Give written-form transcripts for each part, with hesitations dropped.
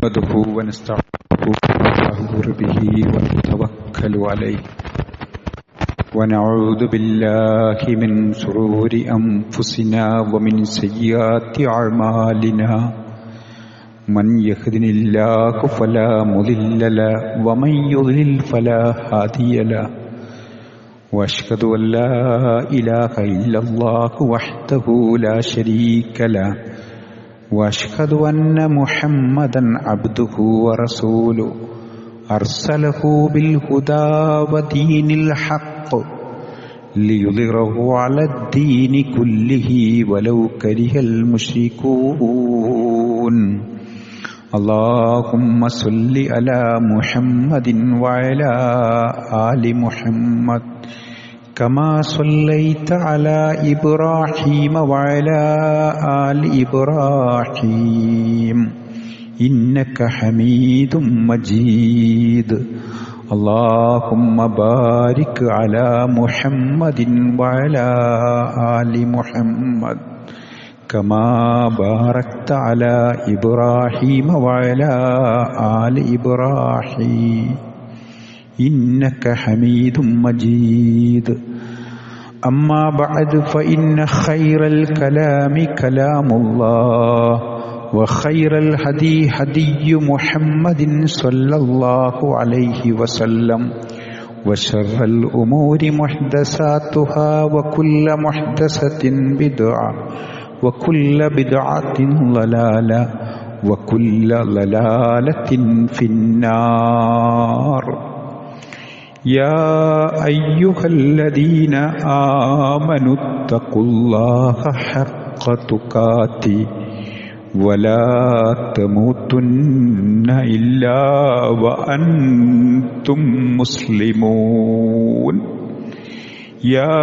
نحمده ونستعينه به ونتوكل عليه ونعوذ بالله من شرور أنفسنا ومن سيئات أعمالنا من يهده الله فلا مضل له ومن يضلل فلا هادي له وأشهد أن لا إله إلا الله وحده لا شريك له وأشهد أن محمدا عبده ورسوله أرسله بالهدى ودين الحق ليظهره على الدين كله ولو كره المشركون اللهم صل على محمد وعلى آل محمد كما صليت على إبراهيم وعلى آل إبراهيم إنك حميد مجيد اللهم بارك على محمد وعلى آل محمد كما باركت على إبراهيم وعلى آل إبراهيم إنك حميد مجيد أما بعد فإن خير الكلام كلام الله وخير الهدي هدي محمد صلى الله عليه وسلم وشر الأمور محدثاتها وكل محدثة بدعة وكل بدعة ضلالة وكل ضلالة في النار يا أيها الذين آمنوا اتقوا الله حق تقاته ولا تموتن إلا وأنتم مسلمون يا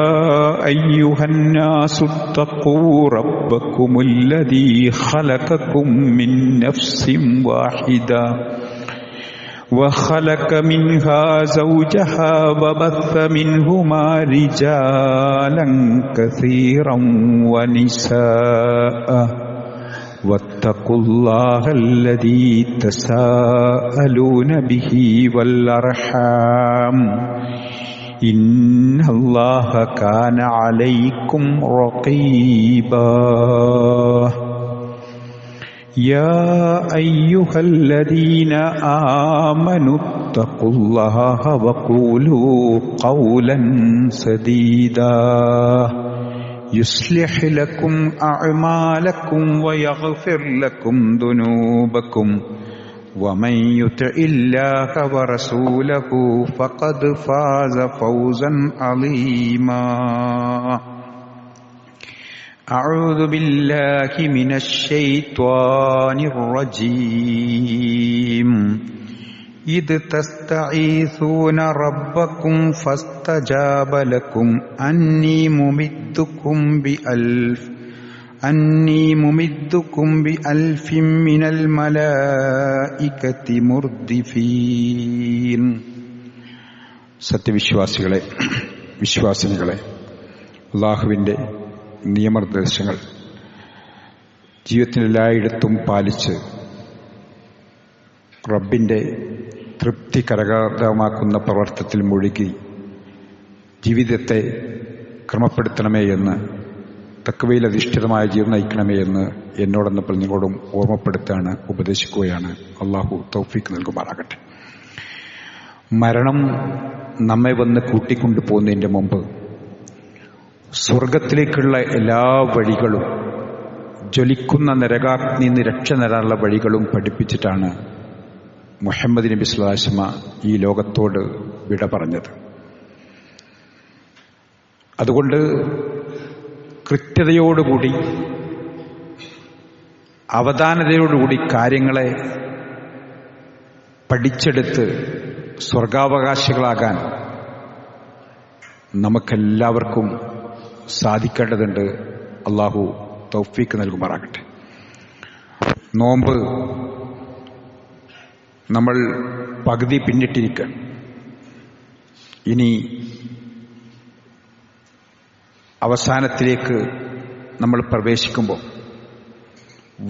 أيها الناس اتقوا ربكم الذي خلقكم من نفس واحدة وخلق منها زوجها وبث منهما رجالا كثيرا ونساء واتقوا الله الذي تساءلون به والأرحام إن الله كان عليكم رقيبا يا أيها الذين آمنوا اتقوا الله وقولوا قولا سديدا يصلح لكم أعمالكم ويغفر لكم ذنوبكم ومن يطع الله ورسوله فقد فاز فوزا عظيما أعوذ بالله من الشيطان الرجيم إذ تستغيثون ربكم فاستجاب لكم أني ممدكم بألف من الملائكة مردفين സത്യവിശ്വാസികളെ വിശ്വാസിനികളെ അല്ലാഹുവിൻ്റെ നിയമനിർദ്ദേശങ്ങൾ ജീവിതത്തിലെല്ലായിടത്തും പാലിച്ച് റബ്ബിൻ്റെ തൃപ്തി കരഗതമാക്കുന്ന പ്രവർത്തനത്തിൽ മുഴുകി ജീവിതത്തെ ക്രമപ്പെടുത്തണമേ എന്ന് തഖ്വയിൽ അധിഷ്ഠിതമായ ജീവിതം നയിക്കണമേ എന്ന് എന്നോടൊന്നപ്പോൾ നിങ്ങളോടും ഓർമ്മപ്പെടുത്താണ്, ഉപദേശിക്കുകയാണ്. അള്ളാഹു തൗഫീഖ് നൽകുമാറാകട്ടെ. മരണം നമ്മെ വന്ന് കൂട്ടിക്കൊണ്ടു പോകുന്നതിൻ്റെ മുമ്പ് സ്വർഗത്തിലേക്കുള്ള എല്ലാ വഴികളും ജ്വലിക്കുന്ന നരകാഗ്നിയിൽ നിന്ന് രക്ഷ നേടാനുള്ള വഴികളും പഠിപ്പിച്ചിട്ടാണ് മുഹമ്മദ് നബി സ്വല്ലല്ലാഹു അലൈഹി വസല്ലം ഈ ലോകത്തോട് വിട പറഞ്ഞത്. അതുകൊണ്ട് കൃത്യതയോടുകൂടി അവധാനതയോടുകൂടി കാര്യങ്ങളെ പഠിച്ചെടുത്ത് സ്വർഗാവകാശികളാകാൻ നമുക്കെല്ലാവർക്കും സാധിക്കേണ്ടതുണ്ട്. അള്ളാഹു തൗഫീഖ് നൽകുമാറാകട്ടെ. നോമ്പ് നമ്മൾ പകുതി പിന്നിട്ടിരിക്കുക. ഇനി അവസാനത്തിലേക്ക് നമ്മൾ പ്രവേശിക്കുമ്പോൾ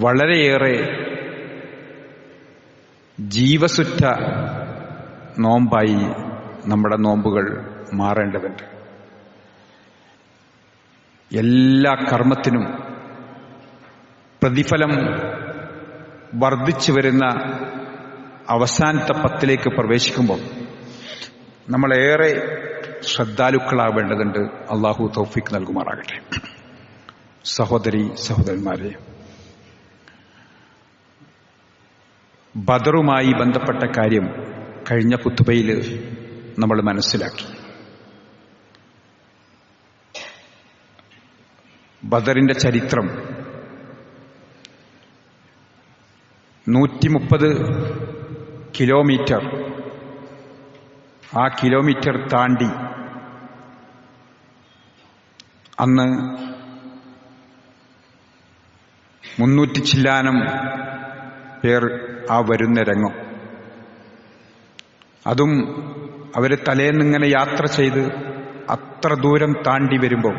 വളരെയേറെ ജീവസുറ്റ നോമ്പായി നമ്മുടെ നോമ്പുകൾ മാറേണ്ടതുണ്ട്. എല്ലാ കർമ്മത്തിനും പ്രതിഫലം വർദ്ധിച്ചു വരുന്ന അവസാനത്തെ 10ലേക്ക് പ്രവേശിക്കുമ്പോൾ നമ്മളേറെ ശ്രദ്ധാലുക്കളാവേണ്ടതുണ്ട്. അള്ളാഹു തൗഫീഖ് നൽകുമാറാകട്ടെ. സഹോദരി സഹോദരന്മാരെ, ബദറുമായി ബന്ധപ്പെട്ട കാര്യം കഴിഞ്ഞ ഖുത്ബയിൽ നമ്മൾ മനസ്സിലാക്കി. ബദറിന്റെ ചരിത്രം 130 കിലോമീറ്റർ, ആ കിലോമീറ്റർ താണ്ടി അന്ന് 300 ചില്ലാനം പേർ ആ വരുന്ന രംഗം, അതും അവര് തലേന്നിങ്ങനെ യാത്ര ചെയ്ത് അത്ര ദൂരം താണ്ടി വരുമ്പോൾ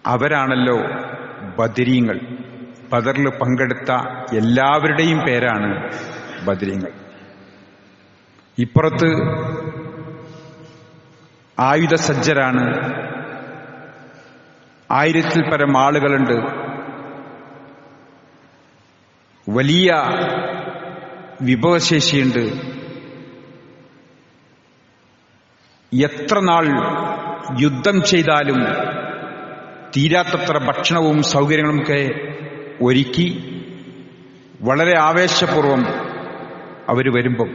അവരാണല്ലോ ബദരീങ്ങൾ. ബദറിൽ പങ്കെടുത്ത എല്ലാവരുടെയും പേരാണ് ബദരീങ്ങൾ. ഇപ്പുറത്ത് ആയുധസജ്ജരാണ്, 1000-ൽ പരം ആളുകളുണ്ട്, വലിയ വിഭവശേഷിയുണ്ട്. എത്ര നാൾ യുദ്ധം ചെയ്താലും തീരാത്തത്ര ഭക്ഷണവും സൗകര്യങ്ങളുമൊക്കെ ഒരുക്കി വളരെ ആവേശപൂർവം അവർ വരുമ്പം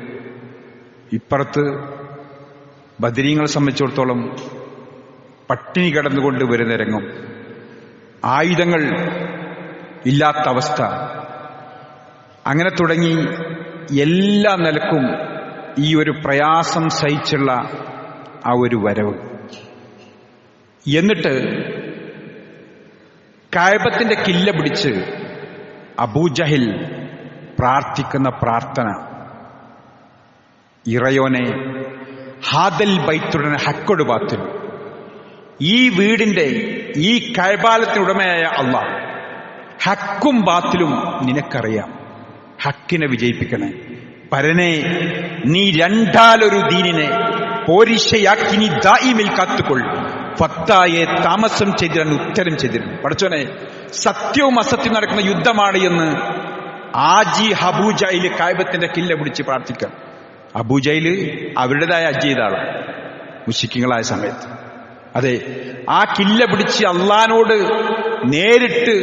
ഇപ്പുറത്ത് ബദരീങ്ങളെ സംബന്ധിച്ചിടത്തോളം പട്ടിണി കിടന്നുകൊണ്ട് വരുന്ന രംഗം, ആയുധങ്ങൾ ഇല്ലാത്ത അവസ്ഥ, അങ്ങനെ തുടങ്ങി എല്ലാ നിലക്കും ഈ ഒരു പ്രയാസം സഹിച്ചുള്ള ആ ഒരു വരവ്. എന്നിട്ട് കഅബത്തിന്റെ കില്ല പിടിച്ച് അബൂജഹൽ പ്രാർത്ഥിക്കുന്ന പ്രാർത്ഥന, ഇറയോനെ ഹാദൽ ബൈത്തുടനെ ഹക്കൊടു ബാത്തിൽ, ഈ വീടിന്റെ ഈ കഅബാലത്തിനുടമയായ അല്ലാഹ്, ഹക്കും ബാത്തിലും നിനക്കറിയാം, ഹക്കിനെ വിജയിപ്പിക്കണേ. പരനെ, നീ രണ്ടാലൊരു ദീനിനെ പോരിശയാക്കി നീ ദായിമിൽ കാത്തുകൊള്ളു. ഫത്തായെ താമസം ചെയ്തിരുന്നു, ഉത്തരം ചെയ്തിരുന്നു. പഠിച്ചോനെ, സത്യവും അസത്യവും നടക്കുന്ന യുദ്ധമാണ് എന്ന് ആജി അബൂജഹൽ കഅബത്തിന്റെ കില്ല പിടിച്ച് പ്രാർത്ഥിക്കാം. അബൂജഹൽ അവരുടേതായ ഹജ്ജ് ചെയ്ത ആളാണ് മുശ്രിക്കുകളായ സമയത്ത്. അതെ, ആ കില്ല പിടിച്ച് അള്ളാനോട് നേരിട്ട്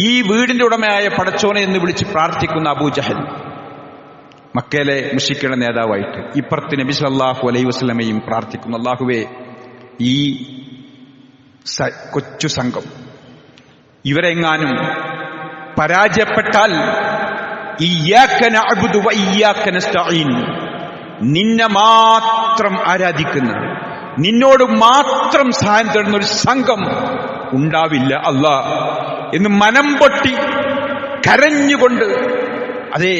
ഈ വീടിന്റെ ഉടമയായ പടച്ചോനെ എന്ന് വിളിച്ച് പ്രാർത്ഥിക്കുന്ന അബൂജഹൽ, മക്കയിലെ മുശ്രിക്കുകളുടെ നേതാവായിട്ട്. ഇപ്പുറത്ത് നബി സല്ലല്ലാഹു അലൈഹി വസല്ലമയും പ്രാർത്ഥിക്കുന്നു, അല്ലാഹുവേ, ഈ കൊച്ചു സംഘം ഇവരെങ്ങാനും പരാജയപ്പെട്ടാൽ ഇയ്യാക നഅ്ബുദു വ ഇയ്യാക നസ്തഈൻ, നിന്നെ മാത്രം ആരാധിക്കുന്ന, നിന്നോട് മാത്രം സഹായം തേടുന്ന ഒരു സംഘം ഉണ്ടാവില്ല അല്ലാ എന്ന് മനം പൊട്ടി കരഞ്ഞുകൊണ്ട്, അതേ,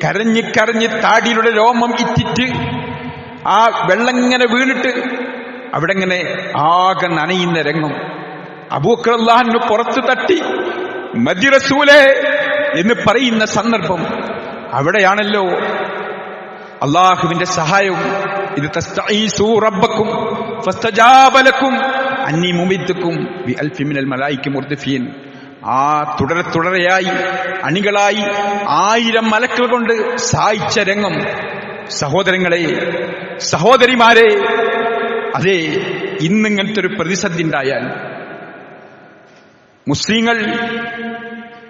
കരഞ്ഞ് കരഞ്ഞ് താടിയിലൂടെ രോമം ഇറ്റിറ്റ് ആ വെള്ളങ്ങനെ വീണിട്ട് അവിടെ ഇങ്ങനെ ആകെ നനയുന്ന രംഗം. അബൂബക്കർ റളിയല്ലാഹു പുറത്ത് തട്ടി മദി റസൂലേ എന്ന് പറയുന്ന സന്ദർഭം, അവിടെയാണല്ലോ അള്ളാഹുവിന്റെ സഹായവും. ഇത് തസ്തഈസു റബ്ബക്കും ഫസ്തജാബ ലക്കും അന്നി മുമിദ്ദുക്കും ബി അൽഫി മിനൽ മലായിക മുർദിഫീൻ. ആ തുടരെയായി അണികളായി 1000 മലക്കുകൾ കൊണ്ട് സഹായിച്ച രംഗം. സഹോദരങ്ങളെ, സഹോദരിമാരെ, അതെ, ഇന്നിങ്ങനത്തെ ഒരു പ്രതിസന്ധി ഉണ്ടായാൽ മുസ്ലിങ്ങൾ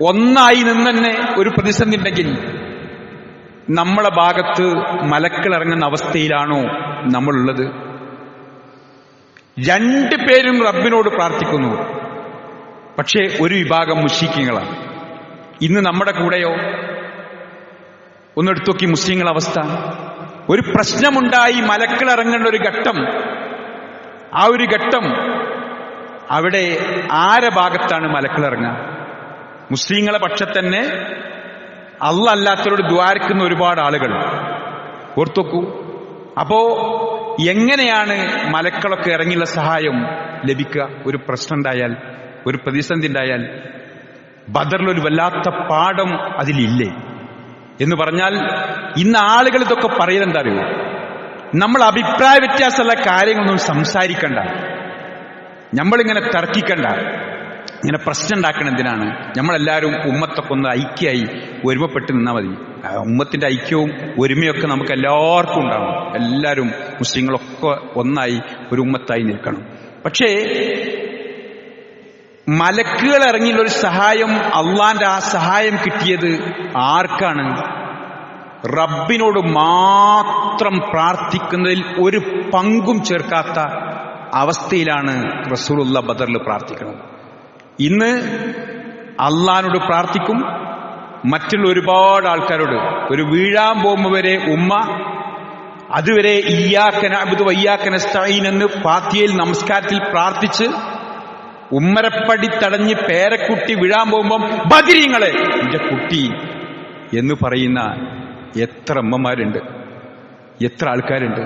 ഒന്നായി നിന്നെ ഒരു പ്രതിസന്ധി ഉണ്ടെങ്കിൽ നമ്മളെ ഭാഗത്ത് മലക്കൾ ഇറങ്ങുന്ന അവസ്ഥയിലാണോ നമ്മളുള്ളത്? 2 പേരും റബ്ബിനോട് പ്രാർത്ഥിക്കുന്നു, പക്ഷേ ഒരു വിഭാഗം മുശ്രിക്കുകളാണ്. ഇന്ന് നമ്മുടെ കൂടെയോ? ഒന്നെടുത്തു നോക്കി മുസ്ലിങ്ങളുടെ അവസ്ഥ. ഒരു പ്രശ്നമുണ്ടായി മലക്കൾ ഇറങ്ങേണ്ട ഒരു ഘട്ടം, ആ ഒരു ഘട്ടം അവിടെ ആരെ ഭാഗത്താണ് മലക്കൾ ഇറങ്ങുക? മുസ്ലിങ്ങളെ പക്ഷത്തന്നെ അല്ലാഹ് അല്ലാത്തവരോട് ദ്വാരക്കുന്ന ഒരുപാട് ആളുകൾ. ഓർത്തോക്കൂ. അപ്പോ എങ്ങനെയാണ് മലക്കളൊക്കെ ഇറങ്ങിയുള്ള സഹായം ലഭിക്കുക? ഒരു പ്രശ്നം ഉണ്ടായാൽ, ഒരു പ്രതിസന്ധി ഉണ്ടായാൽ. ബദറിലൊരു വല്ലാത്ത പാഠം അതിലില്ലേ? എന്ന് പറഞ്ഞാൽ ഇന്ന് ആളുകൾ ഇതൊക്കെ പറയുന്നത് അറിയോ, നമ്മൾ അഭിപ്രായ വ്യത്യാസമുള്ള കാര്യങ്ങളൊന്നും സംസാരിക്കണ്ട, നമ്മളിങ്ങനെ തർക്കിക്കണ്ട, ഇങ്ങനെ പ്രശ്നം ഉണ്ടാക്കണം. എന്തിനാണ്? നമ്മളെല്ലാവരും ഉമ്മത്തൊക്കെ ഒന്ന് ഐക്യമായി ഒരുമപ്പെട്ട് നിന്നാൽ മതി. ഉമ്മത്തിന്റെ ഐക്യവും ഒരുമയൊക്കെ നമുക്ക് എല്ലാവർക്കും ഉണ്ടാവും. എല്ലാവരും മുസ്ലിങ്ങളൊക്കെ ഒന്നായി ഒരു ഉമ്മത്തായി നിൽക്കണം. പക്ഷേ മലക്കുകൾ ഇറങ്ങിയുള്ള ഒരു സഹായം, അള്ളാന്റെ ആ സഹായം കിട്ടിയത് ആർക്കാണ്? റബ്ബിനോട് മാത്രം പ്രാർത്ഥിക്കുന്നതിൽ ഒരു പങ്കും ചേർക്കാത്ത അവസ്ഥയിലാണ് റസൂലുള്ള ബദറിൽ പ്രാർത്ഥിക്കുന്നത്. ഇന്ന് അള്ളാനോട് പ്രാർത്ഥിക്കും, മറ്റുള്ള ഒരുപാട് ആൾക്കാരോട്. ഒരു വീഴാൻ പോകുമ്പോൾ വരെ ഉമ്മ അതുവരെ ഇയ്യാക നഅ്ബുദു വഇയ്യാക നസ്തഈൻ എന്ന് ഫാത്തിഹയിൽ നമസ്കാരത്തിൽ പ്രാർത്ഥിച്ച് ഉമ്മരപ്പടി തടഞ്ഞ് പേരക്കുട്ടി വീഴാൻ പോകുമ്പം ബദരീങ്ങളെ എന്റെ കുട്ടി എന്ന് പറയുന്ന എത്ര അമ്മമാരുണ്ട്, എത്ര ആൾക്കാരുണ്ട്.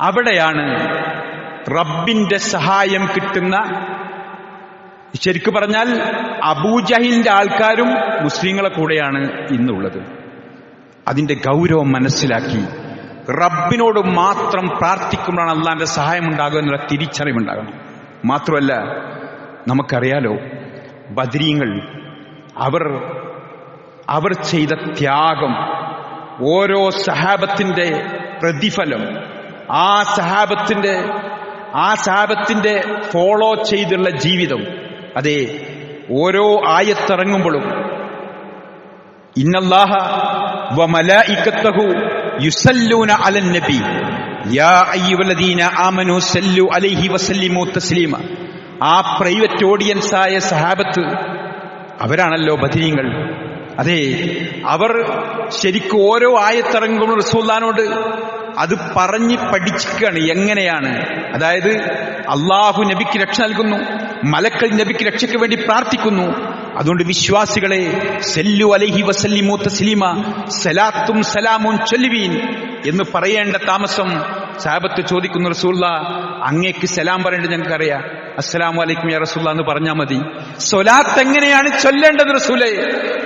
അവിടെയാണ് റബ്ബിന്റെ സഹായം കിട്ടുന്ന. ശരിക്കു പറഞ്ഞാൽ അബൂജഹലിന്റെ ആൾക്കാരും മുസ്ലിങ്ങളെ കൂടെയാണ് ഇന്നുള്ളത്. അതിന്റെ ഗൗരവം മനസ്സിലാക്കി റബ്ബിനോട് മാത്രം പ്രാർത്ഥിക്കുമ്പോഴാണ് അള്ളാന്റെ സഹായം ഉണ്ടാകുക എന്നുള്ള തിരിച്ചറിവുണ്ടാകണം. മാത്രമല്ല, നമുക്കറിയാലോ ബദരീങ്ങൾ അവർ ചെയ്ത ത്യാഗം, ഓരോ സഹാബത്തിന്റെ പ്രതിഫലം, ആ സഹാബത്തിന്റെ ഫോളോ ചെയ്തുള്ള ജീവിതം. അതെ, ഓരോ ആയത്തിറങ്ങുമ്പോഴും ഇന്നല്ലാഹ വമലായികത്തഹു യുസല്ലൂന അലൻ നബി യാ അയ്യുഹല്ലദീന ആമനൂ സല്ലു അലൈഹി വസല്ലിമു തസ്ലീമ. ആ പ്രൈവറ്റ് ഓഡിയൻസായ സഹാബത്ത് അവരാണല്ലോ ബദരീങ്ങൾ. അതെ, അവർ ശരിക്കും ഓരോ ആയത്തിറങ്ങുമ്പോൾ റസൂലുള്ളാഹിനോട് അത് പറഞ്ഞ് പഠിച്ചിരിക്കുകയാണ്. എങ്ങനെയാണ്? അതായത് അള്ളാഹു നബിക്ക് രക്ഷ നൽകുന്നു, മലക്കൾ നബിക്ക് രക്ഷയ്ക്ക് വേണ്ടി പ്രാർത്ഥിക്കുന്നു. അതുകൊണ്ട് വിശ്വാസികളെ സല്ലു അലൈഹി വസല്ലിമു തസ്ലീമ, സലാത്തും സലാമും ചൊല്ലുവീൻ എന്ന് പറയേണ്ട താമസം സഹാബത്ത് ചോദിക്കുന്നു, റസൂലുള്ളാഹ് അങ്ങേക്ക് സലാം പറയേണ്ടത് ഞങ്ങൾക്കറിയാം, അസ്സലാമു അലൈക്കും യാ റസൂലുള്ളാഹ് എന്ന് പറഞ്ഞാൽ മതി. സ്വലാത്ത് എങ്ങനെയാണ് ചൊല്ലേണ്ടത് റസൂലേ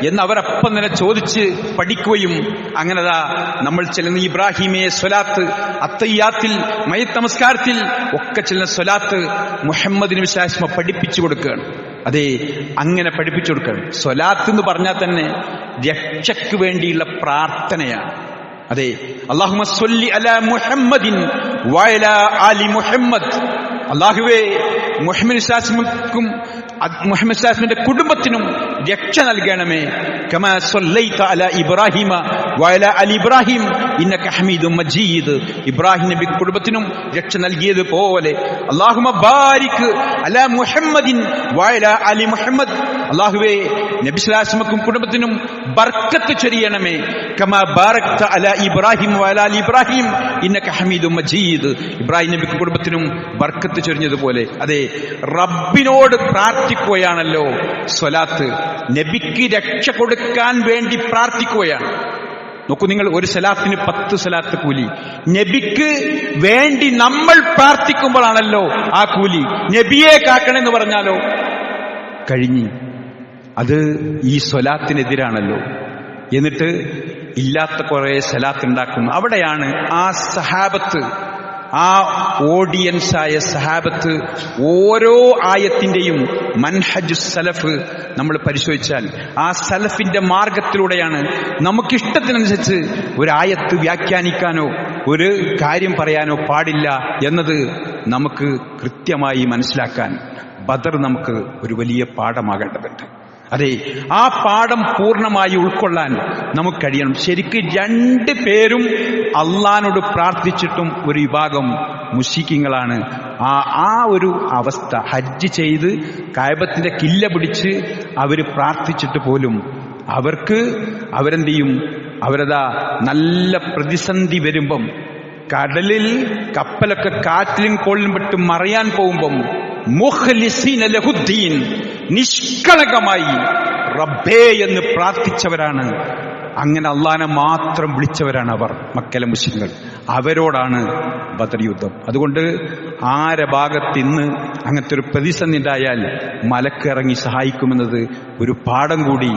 എന്ന് അവരപ്പം തന്നെ ചോദിച്ച് പഠിക്കുകയും അങ്ങനെതാ നമ്മൾ ചെല്ലുന്ന ഇബ്രാഹിമേ സ്വലാത്ത്, അത്തയ്യാത്തിൽ മയ്യിത്ത് നമസ്കാരത്തിൽ ഒക്കെ ചെല്ലുന്ന സ്വലാത്ത് മുഹമ്മദിന് വിശ്വാസമ പഠിപ്പിച്ചു കൊടുക്കുകയാണ്. അതെ, അങ്ങനെ പഠിപ്പിച്ചു കൊടുക്കുകയാണ്. സ്വലാത്ത് എന്ന് പറഞ്ഞാൽ തന്നെ രക്ഷയ്ക്ക് വേണ്ടിയുള്ള പ്രാർത്ഥനയാണ്. അതെ, അല്ലാഹുമ്മ സ്വല്ലി അലാ മുഹമ്മദിൻ വഅലാ ആലി മുഹമ്മദ്. അല്ലാഹുവേ മുഹമ്മദ് മുഹമ്മദിന്റെ കുടുംബത്തിനും രക്ഷ നൽകണമേ. കമാ സ്വല്ലൈത അലാ ഇബ്രാഹിമ വഅലാ ആലി ഇബ്രാഹിം ഇന്നക ഹമീദും മജീദ്. ഇബ്രാഹിം നബി കുടുംബത്തിനും രക്ഷ നൽകിയതുപോലെ അല്ലാഹുമ്മ ബാരിക് അലാ മുഹമ്മദിൻ വഅലാ ആലി മുഹമ്മദ്. അല്ലാഹുവേ നബി സ്വല്ലല്ലാഹു അലൈഹി വസല്ലം കുടുംബത്തിനും ബർക്കത്ത് ചൊരിയണമേ. കമാ ബാരക്ത അലാ ഇബ്രാഹിം വഅലാ ആലി ഇബ്രാഹിം ഇന്നക ഹമീദും മജീദ്. ഇബ്രാഹിം നബി കുടുംബത്തിനും ബർക്കത്ത് ചൊരിഞ്ഞതുപോലെ. അതെ, റബ്ബിനോട് പ്രാർത്ഥിക്കുകയാണല്ലോ സ്വലാത്ത്. നബിക്ക് രക്ഷ കൊടുക്കാൻ വേണ്ടി പ്രാർത്ഥിക്കുകയാണ്. നോക്കൂ നിങ്ങൾ, ഒരു സലാത്തിന് 10 സലാത്ത് കൂലി. നബിക്ക് വേണ്ടി നമ്മൾ പ്രാർത്ഥിക്കുമ്പോഴാണല്ലോ ആ കൂലി. നബിയെ കാക്കണമെന്ന് പറഞ്ഞാലോ കഴിഞ്ഞു. അത് ഈ സ്വലാത്തിനെതിരാണല്ലോ. എന്നിട്ട് ഇല്ലാത്ത കുറെ സലാത്ത് ഉണ്ടാക്കുന്നു. അവിടെയാണ് ആ സഹാബത്ത്, ആ ഓഡിയൻസായ സഹാബത്ത് ഓരോ ആയത്തിന്റെയും മൻഹജു സലഫ് നമ്മൾ പരിശോധിച്ചാൽ ആ സലഫിന്റെ മാർഗത്തിലൂടെയാണ് നമുക്കിഷ്ടത്തിനനുസരിച്ച് ഒരു ആയത്ത് വ്യാഖ്യാനിക്കാനോ ഒരു കാര്യം പറയാനോ പാടില്ല എന്നത് നമുക്ക് കൃത്യമായി മനസ്സിലാക്കാൻ ബദർ നമുക്ക് ഒരു വലിയ പാഠമാകേണ്ടതുണ്ട്. അതെ, ആ പാഠം പൂർണ്ണമായി ഉൾക്കൊള്ളാൻ നമുക്ക് കഴിയണം. ശരിക്കും 2 പേരും അള്ളാനോട് പ്രാർത്ഥിച്ചിട്ടും ഒരു വിഭാഗം മുശ്രിക്കുകളാണ്. ആ ഒരു അവസ്ഥ, ഹജ്ജ് ചെയ്ത് കഅബത്തിന്റെ കില്ല പിടിച്ച് അവര് പ്രാർത്ഥിച്ചിട്ട് പോലും അവരെന്ത് ചെയ്യും? അവരതാ നല്ല പ്രതിസന്ധി വരുമ്പം, കടലിൽ കപ്പലൊക്കെ കാറ്റിലും കോളിലും പെട്ട് മറയാൻ പോകുമ്പം മുഖ്ലിസീന ലഹുദ്ദീൻ, നിഷ്കളങ്കമായി റബ്ബേ എന്ന് പ്രാർത്ഥിച്ചവരാണ്. അങ്ങനെ അള്ളാനെ മാത്രം വിളിച്ചവരാണ് അവർ, മക്കയിലെ മുസ്ലിങ്ങൾ. അവരോടാണ് ബദർ യുദ്ധം. അതുകൊണ്ട് ആരെ ഭാഗത്ത് ഇന്ന് അങ്ങനത്തെ ഒരു പ്രതിസന്ധി ഉണ്ടായാൽ മലക്ക് ഇറങ്ങി സഹായിക്കുമെന്നത് ഒരു പാഠം കൂടി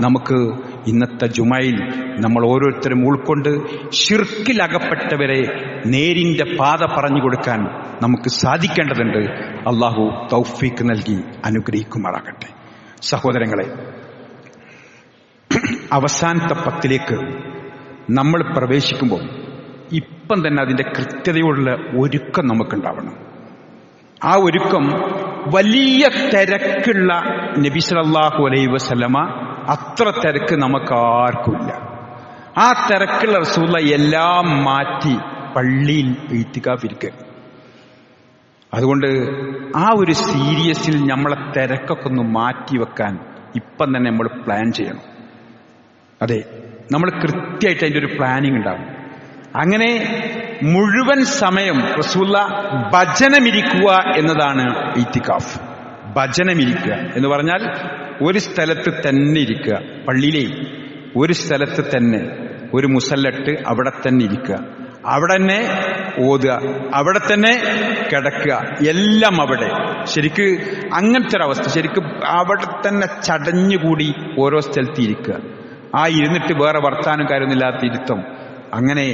നമുക്ക് ഇന്നത്തെ ജുമയിൽ നമ്മൾ ഓരോരുത്തരും ഉൾക്കൊണ്ട് ശിർക്കിൽ അകപ്പെട്ടവരെ നേരിന്റെ പാത പറഞ്ഞു കൊടുക്കാൻ നമുക്ക് സാധിക്കേണ്ടതുണ്ട്. അള്ളാഹു തൗഫീക്ക് നൽകി അനുഗ്രഹിക്കുമാറാകട്ടെ. സഹോദരങ്ങളെ, അവസാനത്തെ 10ലേക്ക് നമ്മൾ പ്രവേശിക്കുമ്പോൾ ഇപ്പം തന്നെ അതിന്റെ കൃത്യതയുള്ള ഒരുക്കം നമുക്കുണ്ടാവണം. ആ ഒരുക്കം വലിയ തിരക്കുള്ള നബി സല്ലല്ലാഹു അലൈഹി വസല്ലമ അത്ര തിരക്ക് നമുക്കാർക്കുമില്ല. ആ തിരക്കുള്ള റസൂലുള്ളാഹി എല്ലാം മാറ്റി പള്ളിയിൽ ഇത്തികാഫിരിക്കുക. അതുകൊണ്ട് ആ ഒരു സീരിയസിൽ നമ്മളെ തിരക്കൊക്കെ ഒന്ന് മാറ്റി വെക്കാൻ ഇപ്പം തന്നെ നമ്മൾ പ്ലാൻ ചെയ്യണം. അതെ, നമ്മൾ കൃത്യമായിട്ട് അതിൻ്റെ ഒരു പ്ലാനിങ് ഉണ്ടാവും. അങ്ങനെ മുഴുവൻ സമയം റസൂലുള്ളാഹി ഭജനമിരിക്കുക എന്നതാണ് ഇത്തികാഫ്. ഭജനമിരിക്കുക എന്ന് പറഞ്ഞാൽ ഒരു സ്ഥലത്ത് തന്നെ ഇരിക്കുക. പള്ളിയിലെ ഒരു സ്ഥലത്ത് തന്നെ ഒരു മുസല്ലട്ട് അവിടെ തന്നെ ഇരിക്കുക, അവിടെ തന്നെ ഓതുക, അവിടെ തന്നെ കിടക്കുക, എല്ലാം അവിടെ. ശരിക്ക് അങ്ങനത്തെ ഒരവസ്ഥ, ശരിക്കും അവിടെ തന്നെ ചടഞ്ഞുകൂടി ഓരോ സ്ഥലത്ത് ഇരിക്കുക. ആ ഇരുന്നിട്ട് വേറെ വർത്താനം കാര്യമൊന്നുമില്ലാത്ത ഇരുത്തം. അങ്ങനെ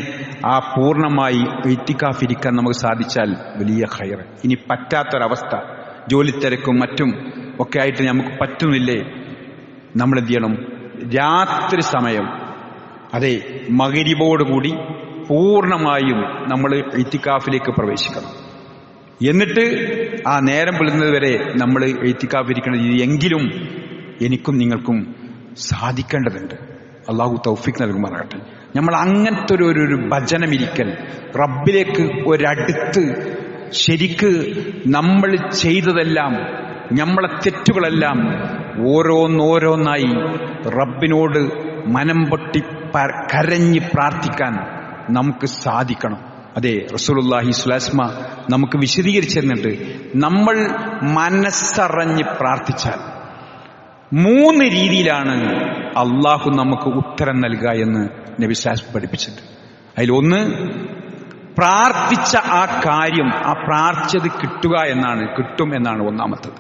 ആ പൂർണ്ണമായി ഇത്തികാഫ് ഇരിക്കാൻ നമുക്ക് സാധിച്ചാൽ വലിയ ഖൈർ. ഇനി പറ്റാത്തൊരവസ്ഥ, ജോലി തിരക്കും മറ്റും ഒക്കെ ആയിട്ട് നമുക്ക് പറ്റുന്നില്ലേ, നമ്മൾ എന്ത് ചെയ്യണം? രാത്രി സമയം, അതെ, മഗ്‌രിബോടുകൂടി പൂർണ്ണമായും നമ്മൾ ഇത്തികാഫിലേക്ക് പ്രവേശിക്കണം. എന്നിട്ട് ആ നേരം പുലരുന്നത് വരെ നമ്മൾ ഇത്തികാഫ് ഇരിക്കേണ്ടത്. എങ്കിലും എനിക്കും നിങ്ങൾക്കും സാധിക്കേണ്ടതുണ്ട്. അള്ളാഹു തൗഫീഖ് നൽകുമാറാകട്ടെ. നമ്മൾ അങ്ങനത്തെ ഒരു ഭജനമിരിക്കൽ, റബ്ബിലേക്ക് ഒരടുത്ത് ശരിക്ക് നമ്മൾ ചെയ്തതെല്ലാം, നമ്മളെ തെറ്റുകളെല്ലാം ഓരോന്നോരോന്നായി റബ്ബിനോട് മനം പൊട്ടി കരഞ്ഞ് പ്രാർത്ഥിക്കാൻ നമുക്ക് സാധിക്കണം. അതെ, റസൂലുള്ളാഹി സ്വല്ലല്ലാഹു അലൈഹി വസല്ലം നമുക്ക് വിശദീകരിച്ചു തരുന്നുണ്ട്. നമ്മൾ മനസ്സറിഞ്ഞ് പ്രാർത്ഥിച്ചാൽ 3 രീതിയിലാണ് അള്ളാഹു നമുക്ക് ഉത്തരം നൽകുക എന്ന് നബി സല്ലല്ലാഹു അലൈഹി വസല്ലം പഠിപ്പിച്ചിട്ടുണ്ട്. അതിലൊന്ന്, പ്രാർത്ഥിച്ച ആ കാര്യം, ആ പ്രാർത്ഥിച്ചത് കിട്ടും എന്നാണ് ഒന്നാമത്തത്.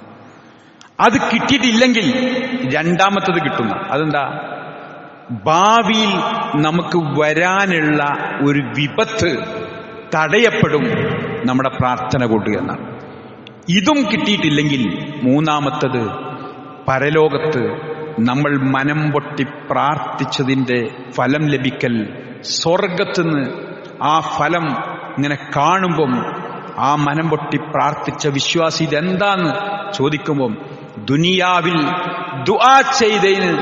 അത് കിട്ടിയിട്ടില്ലെങ്കിൽ രണ്ടാമത്തത് കിട്ടുന്ന, അതെന്താ? ഭാവിയിൽ നമുക്ക് വരാനുള്ള ഒരു വിപത്ത് തടയപ്പെടും നമ്മുടെ പ്രാർത്ഥന കൊണ്ട് എന്നാണ്. ഇതും കിട്ടിയിട്ടില്ലെങ്കിൽ മൂന്നാമത്തത്, പരലോകത്ത് നമ്മൾ മനം പൊട്ടി പ്രാർത്ഥിച്ചതിന്റെ ഫലം ലഭിക്കൽ, സ്വർഗത്തുനിന്ന് ആ ഫലം ഇങ്ങനെ കാണുമ്പം ആ മനം പൊട്ടി പ്രാർത്ഥിച്ച വിശ്വാസി ഇതെന്താന്ന് ചോദിക്കുമ്പം ദുനിയാവിൽ ദുആ ചെയ്തതിന്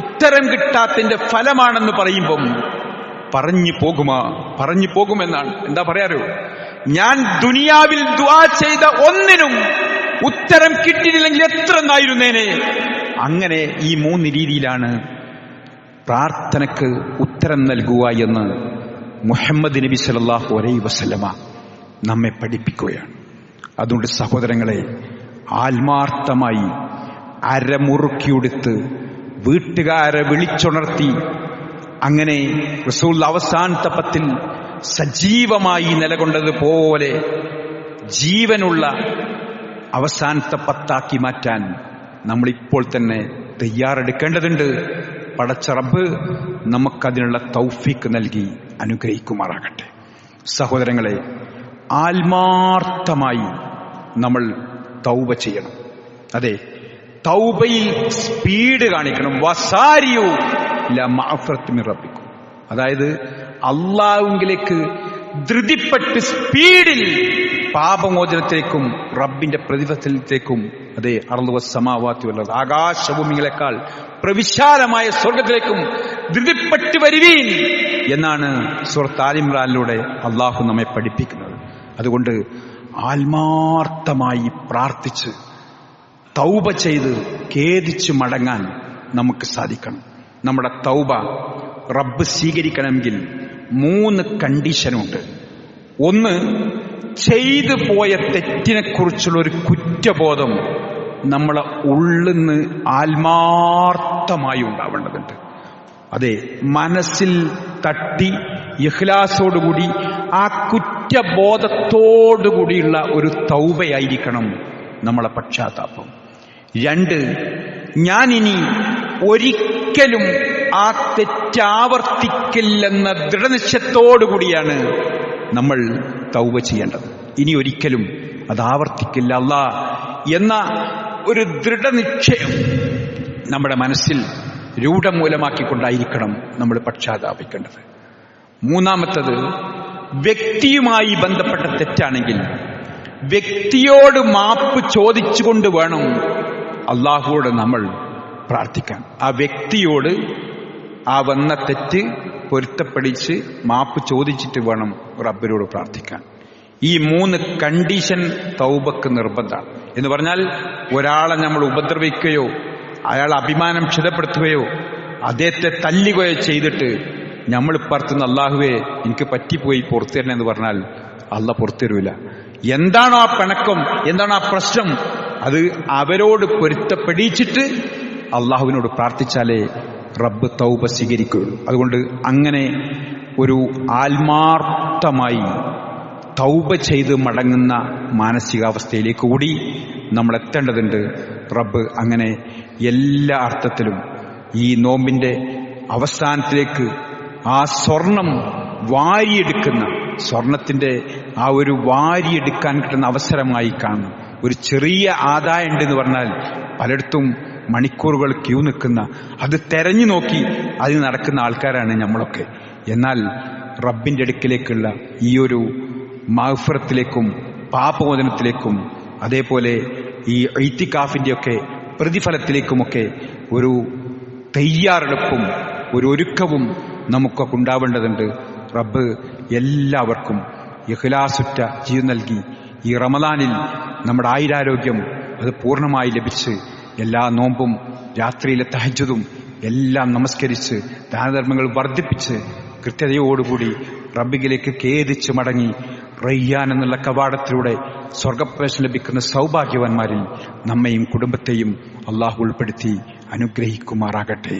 ഉത്തരം കിട്ടാത്തതിന്റെ ഫലമാണെന്ന് പറയുമ്പം പറഞ്ഞു പോകുമെന്നാണ്. എന്താ പറയാറോ? ഞാൻ ദുനിയാവിൽ ദുആ ചെയ്ത ഒന്നിനും ഉത്തരം കിട്ടിയില്ലെങ്കിൽ എത്ര നന്നായിരുന്നേനെ. അങ്ങനെ ഈ 3 രീതിയിലാണ് പ്രാർത്ഥനക്ക് ഉത്തരം നൽകുക എന്ന് മുഹമ്മദ് നബി സല്ലല്ലാഹു അലൈഹി വസല്ലമ നമ്മെ പഠിപ്പിക്കുകയാണ്. അതുകൊണ്ട് സഹോദരങ്ങളെ, ആത്മാർത്ഥമായി അരമുറുക്കിയെടുത്ത് വീട്ടുകാരെ വിളിച്ചുണർത്തി, അങ്ങനെ റസൂൽ അവസാനത്തെ 10 സജീവമായി നിലകൊണ്ടതുപോലെ ജീവനുള്ള അവസാനത്തെ 10 മാറ്റാൻ നമ്മളിപ്പോൾ തന്നെ തയ്യാറെടുക്കേണ്ടതുണ്ട്. പടച്ച റബ്ബ് നമുക്കതിനുള്ള തൗഫീക്ക് നൽകി അനുഗ്രഹിക്കുമാറാകട്ടെ. സഹോദരങ്ങളെ, ആത്മാർത്ഥമായി നമ്മൾ തൗബ ചെയ്യണം. അതെ, തൗബയിൽ സ്പീഡ് കാണിക്കണം. വസാരിയു ലാ മഅഫറത്തു മിർ റബ്ബിക്കും. അതായത് അല്ലാഹുവിലേക്ക് ധൃതിപ്പെട്ട് സ്പീഡിൽ പാപമോചനത്തിലേക്കും റബ്ബിന്റെ പ്രതിഫലത്തിലേക്കും, അതെ, അർളു വസ്സമാവാതി വൽ അർദ്, ആകാശഭൂമികളെക്കാൾ പ്രവിശാലമായ സ്വർഗത്തിലേക്കും ധൃതിപ്പെട്ട് വരുവീൻ എന്നാണ് സൂറത്ത് ആൽ ഇംറാനിലൂടെ അള്ളാഹു നമ്മെ പഠിപ്പിക്കുന്നത്. അതുകൊണ്ട് ആത്മാർത്ഥമായി പ്രാർത്ഥിച്ച് തൗബ ചെയ്ത് ഖേദിച്ച് മടങ്ങാൻ നമുക്ക് സാധിക്കണം. നമ്മുടെ തൗബ റബ്ബ് സ്വീകരിക്കണമെങ്കിൽ 3 കണ്ടീഷനുണ്ട്. ഒന്ന്, ചെയ്തു പോയ തെറ്റിനെക്കുറിച്ചുള്ള ഒരു കുറ്റബോധം നമ്മളെ ഉള്ളിന്ന് ആത്മാർത്ഥമായി ഉണ്ടാവേണ്ടതുണ്ട്. അതെ, മനസ്സിൽ തട്ടി ഇഖ്ലാസോടുകൂടി ആ കുറ്റബോധത്തോടുകൂടിയുള്ള ഒരു തൗബയായിരിക്കണം നമ്മളെ പക്ഷാതാപം. 2, ഞാനിനി ഒരിക്കലും ആ തെറ്റാവർത്തിക്കില്ലെന്ന ദൃഢനിശ്ചയത്തോടുകൂടിയാണ് നമ്മൾ തൗബ ചെയ്യേണ്ടത്. ഇനി ഒരിക്കലും അത് ആവർത്തിക്കില്ല അല്ലാ എന്ന ഒരു ദൃഢനിശ്ചയം നമ്മുടെ മനസ്സിൽ രൂഢമൂലമാക്കിക്കൊണ്ടായിരിക്കണം നമ്മൾ പക്ഷാതാപിക്കേണ്ടത്. മൂന്നാമത്തത്, വ്യക്തിയുമായി ബന്ധപ്പെട്ട തെറ്റാണെങ്കിൽ വ്യക്തിയോട് മാപ്പ് ചോദിച്ചുകൊണ്ട് വേണം അള്ളാഹുവോട് നമ്മൾ പ്രാർത്ഥിക്കാൻ. ആ വ്യക്തിയോട് ആ വന്ന തെറ്റ് പൊരുത്തപ്പെടിച്ച് മാപ്പ് ചോദിച്ചിട്ട് വേണം റബ്ബിനോട് പ്രാർത്ഥിക്കാൻ. ഈ 3 കണ്ടീഷൻ തൗബക്ക് നിർബന്ധമാണ്. എന്ന് പറഞ്ഞാൽ ഒരാളെ നമ്മൾ ഉപദ്രവിക്കുകയോ അയാൾ അഭിമാനം ക്ഷതപ്പെടുത്തുകയോ അദ്ദേഹത്തെ തല്ലുകയോ ചെയ്തിട്ട് നമ്മൾ പറത്തുന്ന അള്ളാഹുവേ എനിക്ക് പറ്റിപ്പോയി പുറത്തു തരണം എന്ന് പറഞ്ഞാൽ അള്ളാഹ് പുറത്തു തരൂല. എന്താണോ ആ പിണക്കം, എന്താണോ ആ പ്രശ്നം, അത് അവരോട് പൊരുത്തപ്പെടിച്ചിട്ട് അള്ളാഹുവിനോട് പ്രാർത്ഥിച്ചാലേ റബ്ബ് തൗബ സ്വീകരിക്കുകയുള്ളൂ. അതുകൊണ്ട് അങ്ങനെ ഒരു ആത്മാർത്ഥമായി തൗബ ചെയ്ത് മടങ്ങുന്ന മാനസികാവസ്ഥയിലേക്ക് കൂടി നമ്മൾ എത്തേണ്ടതുണ്ട്. റബ്ബ് അങ്ങനെ എല്ലാ അർത്ഥത്തിലും ഈ നോമ്പിന്റെ അവസാനത്തിലേക്ക് ആ സ്വർണം വാരിയെടുക്കുന്ന, സ്വർണത്തിന്റെ ആ ഒരു വാരിയെടുക്കാൻ കിട്ടുന്ന അവസരമായി കാണുന്നു. ഒരു ചെറിയ ആദായം ഉണ്ടെന്ന് പറഞ്ഞാൽ പലയിടത്തും മണിക്കൂറുകൾ ക്യൂ നിൽക്കുന്ന, അത് തെരഞ്ഞു നോക്കി അതിന് നടക്കുന്ന ആൾക്കാരാണ് നമ്മളൊക്കെ. എന്നാൽ റബ്ബിന്റെ അടുക്കിലേക്കുള്ള ഈ ഒരു മഗ്ഫിറത്തിലേക്കും പാപമോചനത്തിലേക്കും അതേപോലെ ഈ ഇത്തികാഫിന്റെയൊക്കെ പ്രതിഫലത്തിലേക്കുമൊക്കെ ഒരു തയ്യാറെടുപ്പും ഒരു ഒരുക്കവും നമുക്കൊക്കെ ഉണ്ടാവേണ്ടതുണ്ട്. റബ്ബ് എല്ലാവർക്കും ഇഖ്ലാസുറ്റ ജീവൻ നൽകി ഈ റമദാനിൽ നമ്മുടെ ആയുരാരോഗ്യം അത് പൂർണ്ണമായി ലഭിച്ച് എല്ലാ നോമ്പും രാത്രിയിലെ തഹജ്ജുദും എല്ലാം നമസ്കരിച്ച് ദാനധർമ്മങ്ങൾ വർദ്ധിപ്പിച്ച് കൃത്യതയോടുകൂടി റബ്ബിലേക്ക് ഖേദിച്ച് മടങ്ങി റയ്യാൻ എന്നുള്ള കവാടത്തിലൂടെ സ്വർഗപ്രവേശനം ലഭിക്കുന്ന സൗഭാഗ്യവാന്മാരിൽ നമ്മയും കുടുംബത്തെയും അള്ളാഹു ഉൾപ്പെടുത്തി അനുഗ്രഹിക്കുമാറാകട്ടെ.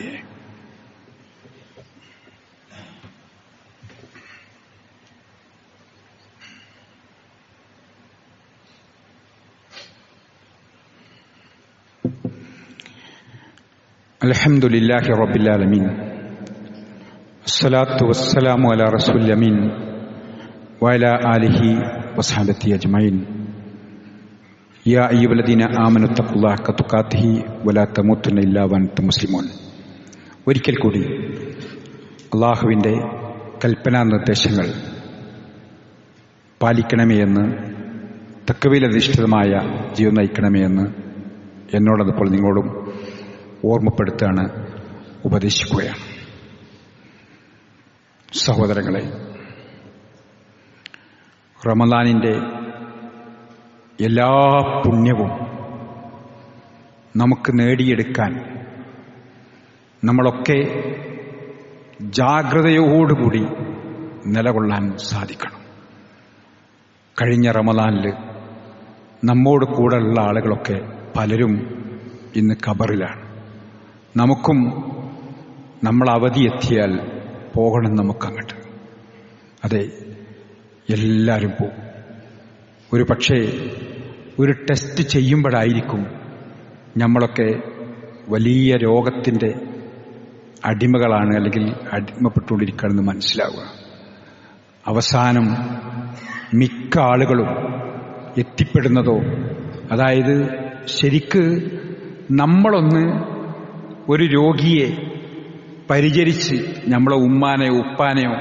അൽഹംദുലില്ലാഹി റബ്ബിൽ ആലമീൻ അസ്സലാത്തു വസ്സലാമു അലാ റസൂലിൽ അമീൻ വഅലാ ആലിഹി വസ്ഹബിഹി അജ്മഈൻ യാ അയ്യുഹല്ലദീന ആമനു തഖുല്ലാഹ ഹഖ തുഖാതിഹി വലാ തമൂതുന്ന ഇല്ലാ വഅൻതും മുസ്ലിമൂൻ. ഒരിക്കൽ കൂടി അള്ളാഹുവിൻ്റെ കൽപ്പനാ നിർദ്ദേശങ്ങൾ പാലിക്കണമേ എന്ന്, തഖ്വയിലധിഷ്ഠിതമായ ജീവൻ നയിക്കണമേ എന്ന് എന്നോടതുപോലെ നിങ്ങളോടും ഓർമ്മപ്പെടുത്താണ്, ഉപദേശിക്കുകയാണ്. സഹോദരങ്ങളെ, റമദാനിൻ്റെ എല്ലാ പുണ്യവും നമുക്ക് നേടിയെടുക്കാൻ നമ്മളൊക്കെ ജാഗ്രതയോടുകൂടി നിലകൊള്ളാൻ സാധിക്കണം. കഴിഞ്ഞ റമദാനിൽ നമ്മോട് കൂടെയുള്ള ആളുകളൊക്കെ പലരും ഇന്ന് ഖബറിലാണ്. നമുക്കും നമ്മൾ അവധി എത്തിയാൽ പോകണം നമുക്കങ്ങോട്ട്. അതെ, എല്ലാവരും പോകും. ഒരു പക്ഷേ ഒരു ടെസ്റ്റ് ചെയ്യുമ്പോഴായിരിക്കും നമ്മളൊക്കെ വലിയ രോഗത്തിൻ്റെ അടിമകളാണ് അല്ലെങ്കിൽ അടിമപ്പെട്ടുകൊണ്ടിരിക്കുകയാണെന്ന് മനസ്സിലാവുക. അവസാനം മിക്ക ആളുകളും എത്തിപ്പെടുന്നതോ, അതായത് ശരിക്ക് നമ്മളൊന്ന് ഒരു രോഗിയെ പരിചരിച്ച്, നമ്മളെ ഉമ്മാനെയോ ഉപ്പാനെയോ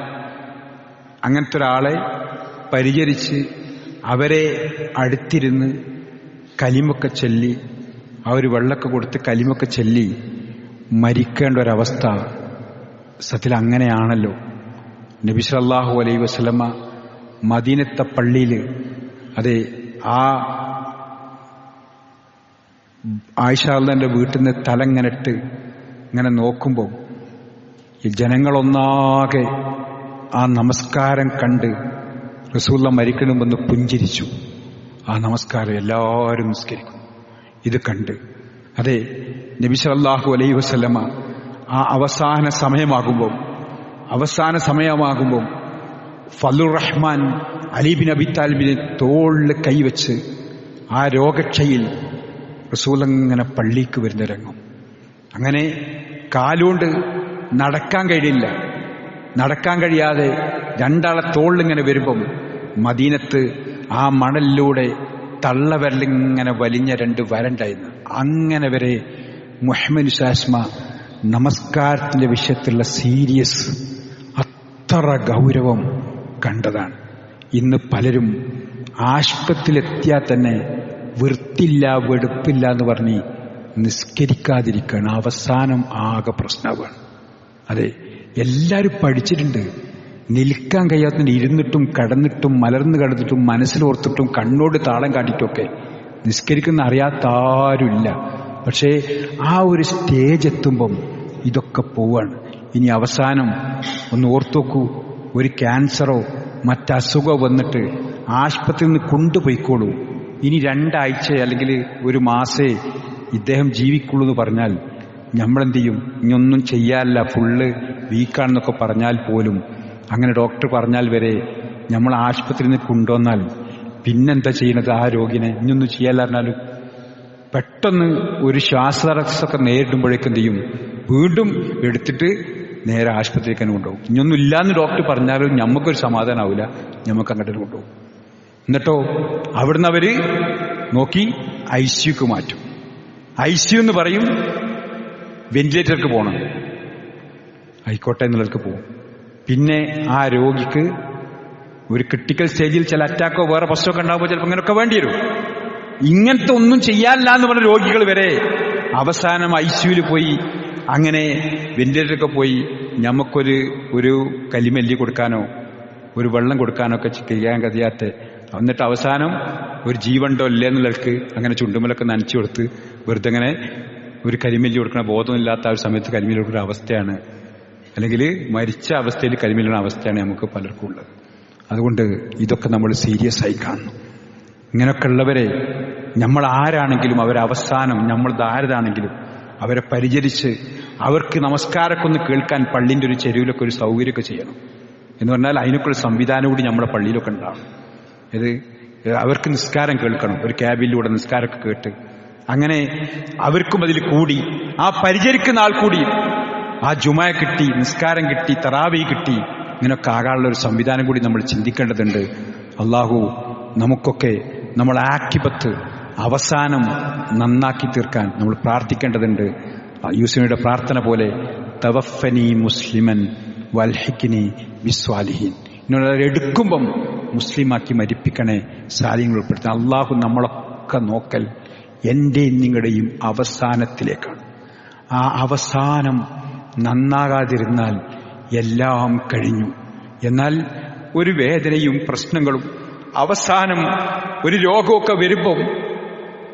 അങ്ങനത്തെ ഒരാളെ പരിചരിച്ച് അവരെ അടുത്തിരുന്ന് കലിമൊക്കെ ചൊല്ലി, അവർ വെള്ളമൊക്കെ കൊടുത്ത് കലിമൊക്കെ ചൊല്ലി മരിക്കേണ്ട ഒരവസ്ഥ സത്യത്തിൽ അങ്ങനെയാണല്ലോ. നബി സല്ലല്ലാഹു അലൈഹി വസല്ലമ മദീനത്തെ പള്ളിയിൽ, അതെ, ആ ആയിഷ റളിയല്ലാഹുവിന്റെ വീട്ടിൽ നിന്ന് തലങ്ങനിട്ട് ഇങ്ങനെ നോക്കുമ്പോൾ ഈ ജനങ്ങളൊന്നാകെ ആ നമസ്കാരം കണ്ട് റസൂലുള്ള മരിക്കണമെന്ന് പുഞ്ചിരിച്ചു. ആ നമസ്കാരം എല്ലാവരും നിസ്കരിക്കും. ഇത് കണ്ട്, അതെ, നബി സല്ലല്ലാഹു അലൈഹി വസല്ലമ ആ അവസാന സമയമാകുമ്പോൾ ഫളുർ റഹ്മാൻ അലി ബിൻ അബി താലിബിനെ തോളിൽ കൈവച്ച് ആ രോഗക്ഷയിൽ റസൂൽ അങ്ങനെ പള്ളിക്ക് വരുന്ന രംഗം. അങ്ങനെ കാലുകൊണ്ട് നടക്കാൻ കഴിയില്ല. നടക്കാൻ കഴിയാതെ രണ്ടാളെ തോളിലിങ്ങനെ വരുമ്പം മദീനത്ത് ആ മണലിലൂടെ തള്ളവരലിങ്ങനെ വലിഞ്ഞ 2 വരണ്ടായിരുന്നു. അങ്ങനെ വരെ മുഹമ്മദ് സാസ്മ നമസ്കാരത്തിന്റെ വിഷയത്തിലുള്ള സീരിയസ് അത്ര ഗൗരവം കണ്ടതാണ്. ഇന്ന് പലരും ആശുപത്രിയിലെത്തിയാൽ തന്നെ വൃത്തില്ല വെടുപ്പില്ല എന്ന് പറഞ്ഞ് നിസ്കരിക്കാതിരിക്കുകയാണ്. അവസാനം ആകെ പ്രശ്നമാണ്. അതെ, എല്ലാവരും പഠിച്ചിട്ടുണ്ട്. നിൽക്കാൻ കഴിയാത്തതിന് ഇരുന്നിട്ടും കടന്നിട്ടും മലർന്നു കടന്നിട്ടും മനസ്സിലോർത്തിട്ടും കണ്ണോട് താളം കാട്ടിയിട്ടൊക്കെ നിസ്കരിക്കുന്ന അറിയാത്ത ആരുമില്ല. പക്ഷേ ആ ഒരു സ്റ്റേജ് എത്തുമ്പം ഇതൊക്കെ പോവാണ്. ഇനി അവസാനം ഒന്ന് ഓർത്തോക്കൂ, ഒരു ക്യാൻസറോ മറ്റസുഖമോ വന്നിട്ട് ആശുപത്രിയിൽ നിന്ന് കൊണ്ടുപോയിക്കോളൂ, ഇനി 2 ആഴ്ച അല്ലെങ്കിൽ 1 മാസേ ഇദ്ദേഹം ജീവിക്കുള്ളൂ എന്ന് പറഞ്ഞാൽ നമ്മളെന്ത് ചെയ്യും? ഇനിയൊന്നും ചെയ്യാനില്ല, ഫുള്ള് വീക്കാണെന്നൊക്കെ പറഞ്ഞാൽ പോലും, അങ്ങനെ ഡോക്ടർ പറഞ്ഞാൽ വരെ നമ്മൾ ആശുപത്രിയിൽ നിന്ന് കൊണ്ടുവന്നാൽ പിന്നെന്താ ചെയ്യുന്നത്? ആ രോഗിനെ ഇനിയൊന്നും ചെയ്യാല്ല പറഞ്ഞാലും പെട്ടെന്ന് ഒരു ശ്വാസതടസ്സമൊക്കെ നേരിടുമ്പോഴേക്കും എന്ത് ചെയ്യും? വീണ്ടും എടുത്തിട്ട് നേരെ ആശുപത്രിക്ക് തന്നെ കൊണ്ടുപോകും. ഇനിയൊന്നും ഇല്ലാന്ന് ഡോക്ടർ പറഞ്ഞാലും നമുക്കൊരു സമാധാനമാവില്ല, നമുക്ക് അങ്ങോട്ട് കൊണ്ടുപോകും. എന്നിട്ടോ അവിടുന്ന് അവര് നോക്കി ICUക്ക് മാറ്റും. ICU എന്ന് പറയും വെന്റിലേറ്റർക്ക് പോകണം, ആയിക്കോട്ടെ എന്നുള്ളവർക്ക് പോകും. പിന്നെ ആ രോഗിക്ക് ഒരു ക്രിട്ടിക്കൽ സ്റ്റേജിൽ ചില അറ്റാക്കോ വേറെ പ്രശ്നമൊക്കെ ഉണ്ടാകുമ്പോൾ ചിലപ്പോൾ ഇങ്ങനെയൊക്കെ വേണ്ടി വരും. ഇങ്ങനത്തെ ഒന്നും ചെയ്യാനില്ല എന്ന് പറഞ്ഞ രോഗികൾ വരെ അവസാനം ICUവിൽ പോയി, അങ്ങനെ വെന്റിലേറ്ററൊക്കെ പോയി നമുക്കൊരു കലിമല്ലി കൊടുക്കാനോ ഒരു വെള്ളം കൊടുക്കാനോ ഒക്കെ ചെയ്യാൻ കഴിയാത്ത, എന്നിട്ട് അവസാനം ഒരു ജീവണ്ടോ ഇല്ലേ എന്നുള്ളവർക്ക് അങ്ങനെ ചുണ്ടുമലൊക്കെ നനച്ചു കൊടുത്ത് വെറുതെ അങ്ങനെ ഒരു കരിമല്ലി കൊടുക്കുന്ന ബോധമില്ലാത്ത ആ ഒരു സമയത്ത് കരിമല്ലി കൊടുക്കുന്ന അവസ്ഥയാണ്, അല്ലെങ്കിൽ മരിച്ച അവസ്ഥയിൽ കരിമല്ലുന്ന അവസ്ഥയാണ് നമുക്ക് പലർക്കും ഉള്ളത്. അതുകൊണ്ട് ഇതൊക്കെ നമ്മൾ സീരിയസ് ആയി കാണണം. ഇങ്ങനെയൊക്കെ ഉള്ളവരെ നമ്മൾ ആരാണെങ്കിലും അവരവസാനം നമ്മൾ ആരതാണെങ്കിലും അവരെ പരിചരിച്ച് അവർക്ക് നമസ്കാരമൊക്കെ ഒന്ന് കേൾക്കാൻ പള്ളിൻ്റെ ഒരു ചെരുവിലൊക്കെ ഒരു സൗകര്യമൊക്കെ ചെയ്യണം. എന്ന് പറഞ്ഞാൽ അതിനൊക്കെ ഒരു സംവിധാനം കൂടി നമ്മുടെ പള്ളിയിലൊക്കെ ഉണ്ടാവണം. ഇത് അവർക്ക് നിസ്കാരം കേൾക്കണം, ഒരു ക്യാബിലൂടെ നിസ്കാരമൊക്കെ കേട്ട് അങ്ങനെ അവർക്കും അതിൽ കൂടി ആ പരിചരിക്കുന്ന ആൾ കൂടി ആ ജുമാ കിട്ടി, നിസ്കാരം കിട്ടി, തറാവി കിട്ടി, ഇങ്ങനെയൊക്കെ ആകാനുള്ള ഒരു സംവിധാനം കൂടി നമ്മൾ ചിന്തിക്കേണ്ടതുണ്ട്. അള്ളാഹു നമുക്കൊക്കെ നമ്മൾ ആക്കിബത്ത് അവസാനം നന്നാക്കി തീർക്കാൻ നമ്മൾ പ്രാർത്ഥിക്കേണ്ടതുണ്ട്. യൂസുഫിയുടെ പ്രാർത്ഥന പോലെ തവഫനി മുസ്ലിമൻ വൽഹിഖ്നി ബിസ്വാലിഹീൻ, എടുക്കുമ്പം മുസ്ലിമാക്കി മരിപ്പിക്കണേ, സാലിഹ്യങ്ങൾ ഉൾപ്പെടുത്തണം. അള്ളാഹു നമ്മളൊക്കെ നോക്കൽ എന്റെയും നിങ്ങളുടെയും അവസാനത്തിലേക്കാണ്. ആ അവസാനം നന്നാകാതിരുന്നാൽ എല്ലാം കഴിഞ്ഞു. എന്നാൽ ഒരു വേദനയും പ്രശ്നങ്ങളും അവസാനം ഒരു രോഗമൊക്കെ വരുമ്പം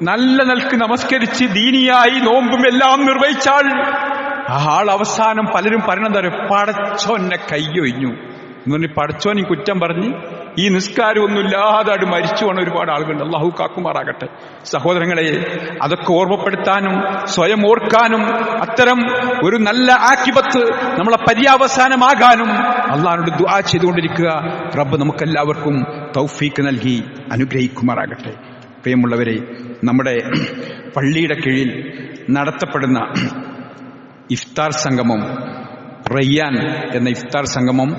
നല്ല നിലക്ക് നമസ്കരിച്ച് ദീനിയായി നോമ്പും എല്ലാം നിർവഹിച്ചാൽ ആ ആൾ അവസാനം പലരും പറയണെന്താ, പടച്ചോനെ കയ്യൊഴിഞ്ഞു എന്ന് പറഞ്ഞ് പടച്ചോൻ കുറ്റം പറഞ്ഞ് ഈ നിസ്കാരമൊന്നുമില്ലാതെ അത് മരിച്ചു പോണ ഒരുപാട് ആളുകളുണ്ട്. അള്ളാഹു കാക്കുമാറാകട്ടെ. സഹോദരങ്ങളെ, അതൊക്കെ ഓർമ്മപ്പെടുത്താനും സ്വയം ഓർക്കാനും അത്തരം ഒരു നല്ല ആക്കിബത്ത് നമ്മളെ പര്യാവസാനമാകാനും അള്ളാഹുവിനോട് ദുആ ചെയ്തുകൊണ്ടിരിക്കുക. റബ്ബ് നമുക്കെല്ലാവർക്കും തൗഫീക്ക് നൽകി അനുഗ്രഹിക്കുമാറാകട്ടെ. പ്രിയമുള്ളവരെ, നമ്മുടെ പള്ളിയുടെ കീഴിൽ നടത്തപ്പെടുന്ന ഇഫ്താർ സംഗമം, റയ്യാൻ എന്ന ഇഫ്താർ സംഗമം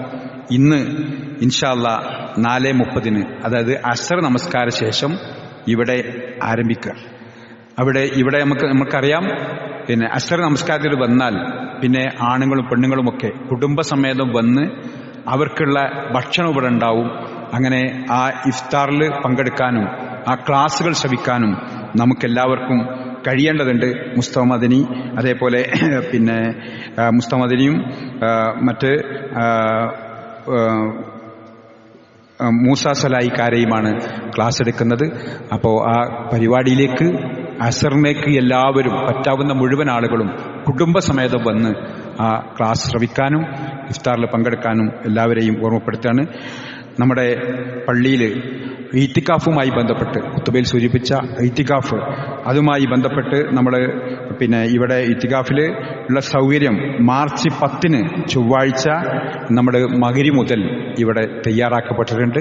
ഇന്ന് ഇൻഷാ അല്ലാഹ് 4:30 അതായത് അസ്ർ നമസ്കാര ശേഷം ഇവിടെ ആരംഭിക്കുക. ഇവിടെ നമുക്കറിയാം, പിന്നെ അസ്ർ നമസ്കാരത്തിൽ വന്നാൽ പിന്നെ ആണുങ്ങളും പെണ്ണുങ്ങളുമൊക്കെ കുടുംബസമേതം വന്ന് അവർക്കുള്ള ഭക്ഷണം ഇവിടെ ഉണ്ടാവും. അങ്ങനെ ആ ഇഫ്താറിൽ പങ്കെടുക്കാനും ആ ക്ലാസുകൾ ശ്രവിക്കാനും നമുക്കെല്ലാവർക്കും കഴിയേണ്ടതുണ്ട്. മുസ്തഫ മദനി, അതേപോലെ പിന്നെ മുസ്തഫ മദനിയും മറ്റ് മൂസ സലായിക്കാരെയുമാണ് ക്ലാസ് എടുക്കുന്നത്. അപ്പോൾ ആ പരിപാടിയിലേക്ക് അസറിനേക്ക് എല്ലാവരും, പറ്റാവുന്ന മുഴുവൻ ആളുകളും കുടുംബസമേതം വന്ന് ആ ക്ലാസ് ശ്രവിക്കാനും ഇഫ്താറിൽ പങ്കെടുക്കാനും എല്ലാവരെയും ഓർമ്മപ്പെടുത്താണ്. നമ്മുടെ പള്ളിയിൽ ഈത്തിക്കാഫുമായി ബന്ധപ്പെട്ട് കുത്തുബയിൽ സൂചിപ്പിച്ച ഈത്തിക്കാഫ്, അതുമായി ബന്ധപ്പെട്ട് നമ്മൾ പിന്നെ ഇവിടെ ഈത്തിക്കാഫിൽ ഉള്ള സൗകര്യം മാർച്ച് 10 ചൊവ്വാഴ്ച നമ്മൾ മഗ്‌രിബ് മുതൽ ഇവിടെ തയ്യാറാക്കപ്പെട്ടിട്ടുണ്ട്.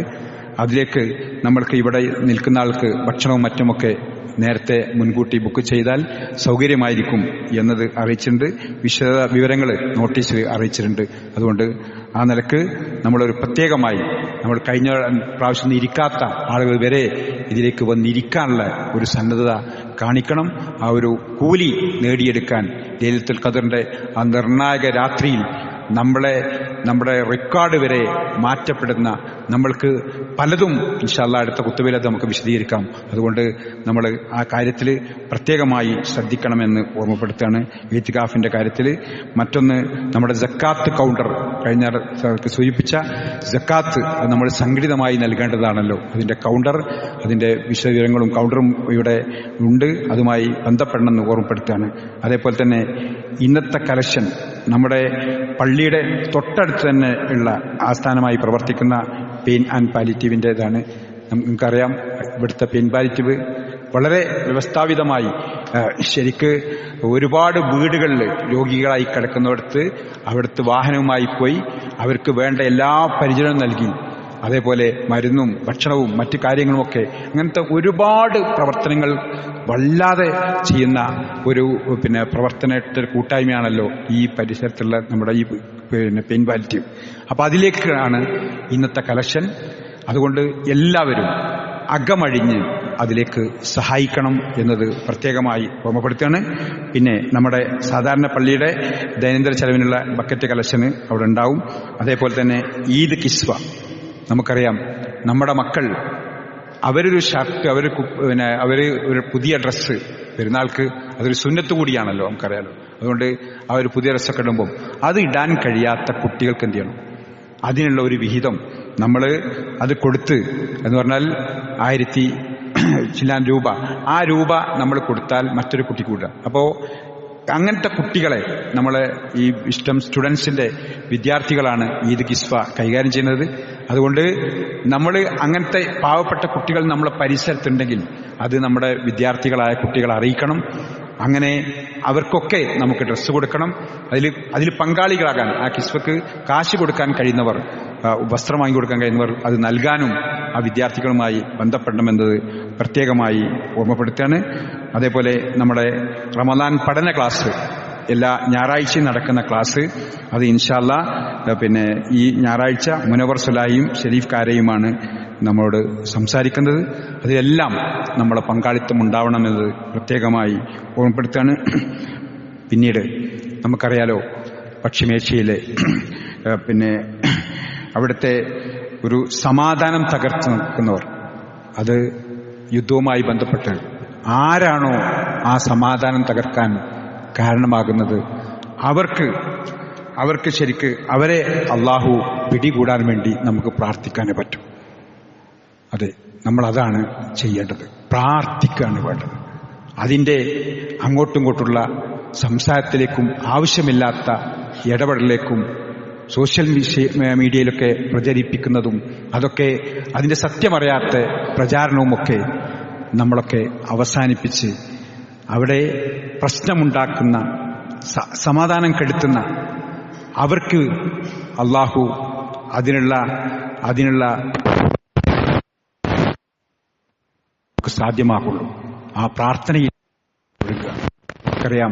അതിലേക്ക് നമ്മൾക്ക് ഇവിടെ നിൽക്കുന്ന ആൾക്ക് ഭക്ഷണവും മറ്റുമൊക്കെ നേരത്തെ മുൻകൂട്ടി ബുക്ക് ചെയ്താൽ സൗകര്യമായിരിക്കും എന്നത് അറിയിച്ചിട്ടുണ്ട്. വിവരങ്ങൾ നോട്ടീസിൽ അറിയിച്ചിട്ടുണ്ട്. അതുകൊണ്ട് ആ നിലക്ക് നമ്മളൊരു പ്രത്യേകമായി നമ്മൾ കഴിഞ്ഞ പ്രാവശ്യം ഇരിക്കാത്ത ആളുകൾ വരെ ഇതിലേക്ക് വന്നിരിക്കാനുള്ള ഒരു സന്നദ്ധത കാണിക്കണം. ആ ഒരു കൂലി നേടിയെടുക്കാൻ ലൈലത്തുൽ ഖദറിന്റെ ആ നിർണായക രാത്രിയിൽ നമ്മുടെ റെക്കോർഡ് വരെ മാറ്റപ്പെടുന്ന നമ്മൾക്ക് പലതും ഇൻഷാ അല്ലാഹ് അടുത്ത ഖുതുബയിൽ അത് നമുക്ക് വിശദീകരിക്കാം. അതുകൊണ്ട് നമ്മൾ ആ കാര്യത്തിൽ പ്രത്യേകമായി ശ്രദ്ധിക്കണമെന്ന് ഓർമ്മപ്പെടുത്തുകയാണ്. ഇത്തികാഫിന്റെ കാര്യത്തിൽ മറ്റൊന്ന് നമ്മുടെ സക്കാത്ത് കൗണ്ടർ കഴിഞ്ഞ സൂചിപ്പിച്ച സക്കാത്ത് അത് നമ്മൾ സംഘടിതമായി നൽകേണ്ടതാണല്ലോ. അതിന്റെ കൗണ്ടർ, അതിന്റെ വിശദവിവരങ്ങളും കൗണ്ടറും ഇവിടെ ഉണ്ട്. അതുമായി ബന്ധപ്പെടണമെന്ന് ഓർമ്മപ്പെടുത്തുകയാണ്. അതേപോലെ തന്നെ ഇന്നത്തെ കലക്ഷൻ നമ്മുടെ പള്ളിയുടെ തൊട്ടടുത്ത് തന്നെ ഉള്ള ആസ്ഥാനമായി പ്രവർത്തിക്കുന്ന പെയിൻ ആൻഡ് പാലിറ്റീവിൻ്റെതാണ്. നമുക്കറിയാം ഇവിടുത്തെ പെയിൻ പാലിറ്റീവ് വളരെ വ്യവസ്ഥാപിതമായി ശരിക്ക് ഒരുപാട് വീടുകളിൽ രോഗികളായി കിടക്കുന്നിടത്ത് അവിടുത്തെ വാഹനവുമായി പോയി അവർക്ക് വേണ്ട എല്ലാ പരിചരണവും നൽകി, അതേപോലെ മരുന്നും ഭക്ഷണവും മറ്റു കാര്യങ്ങളുമൊക്കെ അങ്ങനത്തെ ഒരുപാട് പ്രവർത്തനങ്ങൾ വല്ലാതെ ചെയ്യുന്ന ഒരു പ്രവർത്തനത്തിന്റെ കൂട്ടായ്മയാണല്ലോ ഈ പരിസരത്തുള്ള നമ്മുടെ ഈ പെയിൻ പാലിറ്റീവ്. അപ്പൊ അതിലേക്കാണ് ഇന്നത്തെ കലക്ഷൻ. അതുകൊണ്ട് എല്ലാവരും അകമഴിഞ്ഞ് അതിലേക്ക് സഹായിക്കണം എന്നത് പ്രത്യേകമായി ഓർമ്മപ്പെടുത്തുകയാണ്. പിന്നെ നമ്മുടെ സാധാരണ പള്ളിയുടെ ദൈനംദിന ചെലവിനുള്ള ബക്കറ്റ് കലക്ഷന് അവിടെ ഉണ്ടാവും. അതേപോലെ തന്നെ ഈദ് കിസ്വ, നമുക്കറിയാം നമ്മുടെ മക്കൾ അവരൊരു ഷർട്ട് അവര് ഒരു പുതിയ ഡ്രസ്സ് പെരുന്നാൾക്ക് അതൊരു സുന്നത്ത് കൂടിയാണല്ലോ, നമുക്കറിയാലോ. അതുകൊണ്ട് ആ ഒരു പുതിയ ഡ്രസ്സൊക്കെ ഇടുമ്പോൾ അത് ഇടാൻ കഴിയാത്ത കുട്ടികൾക്ക് എന്ത് ചെയ്യണം? അതിനുള്ള ഒരു വിഹിതം നമ്മൾ അത് കൊടുത്ത് എന്ന് പറഞ്ഞാൽ 1000 ചില്ലാൻ രൂപ, ആ രൂപ നമ്മൾ കൊടുത്താൽ മറ്റൊരു കുട്ടി കൂടുക. അപ്പോൾ അങ്ങനത്തെ കുട്ടികളെ നമ്മളെ ഈ സ്റ്റുഡൻസിന്റെ വിദ്യാർത്ഥികളാണ് ഈദ് കിസ്വ കൈകാര്യം ചെയ്യുന്നത്. അതുകൊണ്ട് നമ്മൾ അങ്ങനത്തെ പാവപ്പെട്ട കുട്ടികൾ നമ്മളെ പരിസരത്തുണ്ടെങ്കിൽ അത് നമ്മുടെ വിദ്യാർത്ഥികളായ കുട്ടികളെ അറിയിക്കണം. അങ്ങനെ അവർക്കൊക്കെ നമുക്ക് ഡ്രസ്സ് കൊടുക്കണം. അതിൽ പങ്കാളികളാകാൻ, ആ കിസ്വക്ക് കാശ് കൊടുക്കാൻ കഴിയുന്നവർ, വസ്ത്രം വാങ്ങിക്കൊടുക്കാൻ കഴിയുന്നവർ അത് നൽകാനും ആ വിദ്യാർത്ഥികളുമായി ബന്ധപ്പെടണമെന്നത് പ്രത്യേകമായി ഓർമ്മപ്പെടുത്തുകയാണ്. അതേപോലെ നമ്മുടെ റമദാൻ പഠന ക്ലാസ് എല്ലാ ഞായറാഴ്ചയും നടക്കുന്ന ക്ലാസ്, അത് ഇൻഷാ അല്ലാഹ് ഈ ഞായറാഴ്ച മുനവർ സുലാഹിയും ഷെരീഫ് കാരയുമാണ് നമ്മളോട് സംസാരിക്കുന്നത്. അതിലെല്ലാം നമ്മളെ പങ്കാളിത്തം ഉണ്ടാവണമെന്നത് പ്രത്യേകമായി ഓർമ്മപ്പെടുത്തുകയാണ്. പിന്നീട് നമുക്കറിയാലോ പശ്ചിമേഷ്യയിലെ അവിടുത്തെ ഒരു സമാധാനം തകർത്ത് നിൽക്കുന്നവർ, അത് യുദ്ധവുമായി ബന്ധപ്പെട്ട് ആരാണോ ആ സമാധാനം തകർക്കാൻ കാരണമാകുന്നത് അവർക്ക് ശരിക്ക് അവരെ അള്ളാഹു പിടികൂടാൻ വേണ്ടി നമുക്ക് പ്രാർത്ഥിക്കാനേ പറ്റും. അതെ, നമ്മളതാണ് ചെയ്യേണ്ടത്, പ്രാർത്ഥിക്കുകയാണ് വേണ്ടത്. അതിൻ്റെ അങ്ങോട്ടും ഇങ്ങോട്ടുള്ള സംസാരത്തിലേക്കും ആവശ്യമില്ലാത്ത ഇടപെടലിലേക്കും സോഷ്യൽ മീഡിയയിലൊക്കെ പ്രചരിപ്പിക്കുന്നതും അതൊക്കെ അതിൻ്റെ സത്യമറിയാത്ത പ്രചാരണവുമൊക്കെ നമ്മളൊക്കെ അവസാനിപ്പിച്ച് അവിടെ പ്രശ്നമുണ്ടാക്കുന്ന, സമാധാനം കെടുത്തുന്ന അവർക്ക് അള്ളാഹു അതിനുള്ള സാധ്യമാകുള്ളൂ. ആ പ്രാർത്ഥനയിൽ നമുക്കറിയാം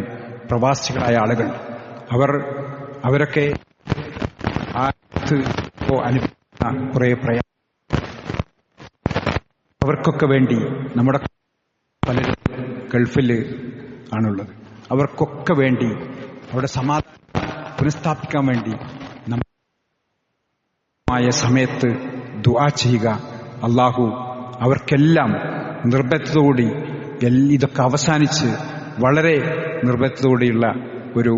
പ്രവാസികളായ ആളുകൾ അവരൊക്കെ അനുഭവിക്കുന്ന കുറെ പ്രയാസം, അവർക്കൊക്കെ വേണ്ടി നമ്മുടെ പലരും ഗൾഫിൽ ആണുള്ളത്, അവർക്കൊക്കെ വേണ്ടി അവിടെ സമാധാനം പുനഃസ്ഥാപിക്കാൻ വേണ്ടി മായ സമയത്ത് ദുആ ചെയ്യുക. അള്ളാഹു അവർക്കെല്ലാം നിർഭയത്തോടെ ഇതൊക്കെ അവസാനിച്ച് വളരെ നിർഭയത്തോടെയുള്ള ഒരു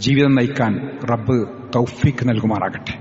ജീവിതം നയിക്കാൻ റബ്ബ് തൗഫീഖ് നൽകുമാറാകട്ടെ.